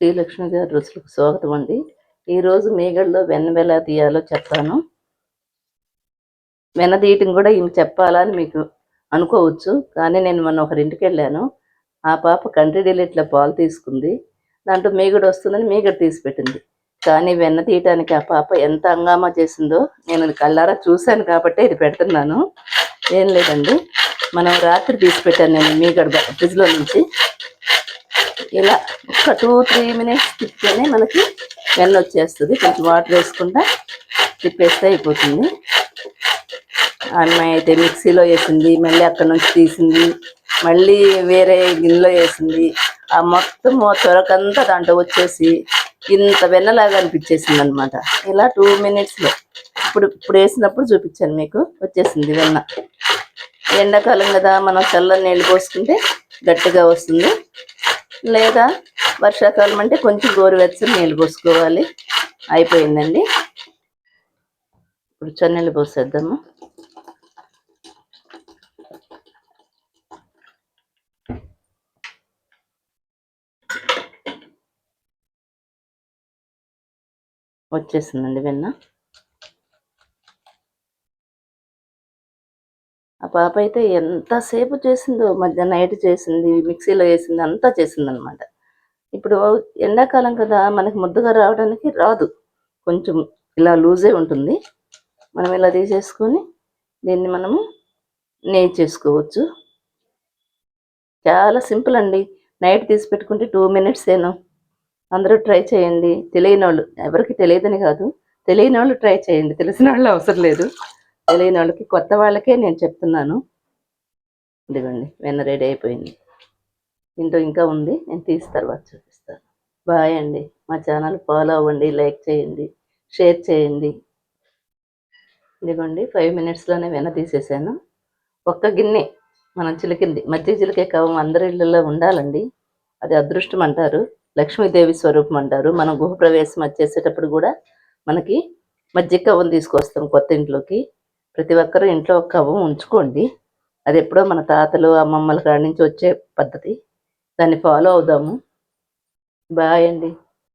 శ్రీలక్ష్మి గారి రుచులకు స్వాగతం అండి. ఈరోజు మీగడలో వెన్న ఎలా తీయాలో చెప్తాను. వెన్న తీయటం కూడా ఈమె చెప్పాలని మీకు అనుకోవచ్చు, కానీ నేను మొన్న ఒకరింటికి వెళ్ళాను. ఆ పాప కంట్రీ డిలీట్లో పాలు తీసుకుంది, దాంట్లో మీగడ వస్తుందని మీగడ తీసి పెట్టింది. కానీ వెన్న తీయటానికి ఆ పాప ఎంత హంగామా చేసిందో నేను కళ్ళారా చూశాను కాబట్టి ఇది పెడుతున్నాను. ఏం లేదండి, మనం రాత్రి తీసి పెట్టాను నేను మీగడ ఫ్రిడ్జ్లో నుంచి. ఇలా ఒక 2-3 మినిట్స్ తిప్పితేనే మనకి వెన్న వచ్చేస్తుంది. కొంచెం వాటర్ వేసుకుంటా తిప్పేస్తే అయిపోతుంది. అమ్మాయి అయితే మిక్సీలో వేసింది, మళ్ళీ అక్కడ నుంచి తీసింది, మళ్ళీ వేరే గిన్నెలో వేసింది. ఆ మొత్తం త్వరకంతా దాంట్లో వచ్చేసి ఇంత వెన్నలాగా అనిపించేసింది అనమాట. ఇలా 2 మినిట్స్లో ఇప్పుడు వేసినప్పుడు చూపించాను మీకు, వచ్చేసింది వెన్న. ఎండాకాలం కదా, మనం చల్లని నీళ్ళు పోసుకుంటే గట్టిగా వస్తుంది, లేదా వర్షాకాలం అంటే కొంచెం గోరువెచ్చని నీళ్ళు పోసుకోవాలి. అయిపోయిందండి. ఇప్పుడు చన్నీళ్ళు పోసేద్దాము. వచ్చేసిందండి వెన్న. ఆ పాప అయితే ఎంతసేపు చేసిందో, మధ్యాహ్నం నైట్ చేసింది, మిక్సీలో వేసింది, అంతా చేసిందనమాట. ఇప్పుడు ఎండాకాలం కదా, మనకి ముద్దగా రావడానికి రాదు, కొంచెం ఇలా లూజే ఉంటుంది. మనం ఇలా తీసేసుకొని దీన్ని మనము నెయ్యి చేసుకోవచ్చు. చాలా సింపుల్ అండి. నైట్ తీసి పెట్టుకుంటే 2 మినిట్స్ ఏను. అందరూ ట్రై చేయండి. తెలియని వాళ్ళు, ఎవరికి తెలియదని కాదు, తెలియని వాళ్ళు ట్రై చేయండి, తెలిసిన వాళ్ళు అవసరం లేదు. తెలియని వాళ్ళకి, కొత్త వాళ్ళకే నేను చెప్తున్నాను. ఇదిగోండి, వెన్న రెడీ అయిపోయింది. ఇంట్లో ఇంకా ఉంది, నేను తీసి తర్వాత చూపిస్తాను. బాయ్ అండి. మా ఛానల్ ఫాలో అవ్వండి, లైక్ చేయండి, షేర్ చేయండి. ఇదిగోండి, 5 మినిట్స్లోనే వెన్న తీసేసాను. ఒక్క గిన్నె మనం చిలికింది. మజ్జిగ చిలికే కవ్వం అందరి ఇళ్ళల్లో ఉండాలండి, అది అదృష్టం అంటారు, లక్ష్మీదేవి స్వరూపం అంటారు. మనం గృహప్రవేశం వచ్చేసేటప్పుడు కూడా మనకి మజ్జిగ కవ్వం తీసుకొస్తాం కొత్త ఇంట్లోకి. ప్రతి ఒక్కరూ ఇంట్లో ఒక కవ్వం ఉంచుకోండి. అది ఎప్పుడో మన తాతలు అమ్మమ్మల కాడి నుంచి వచ్చే పద్ధతి, దాన్ని ఫాలో అవుదాము. బాయ్ అండి.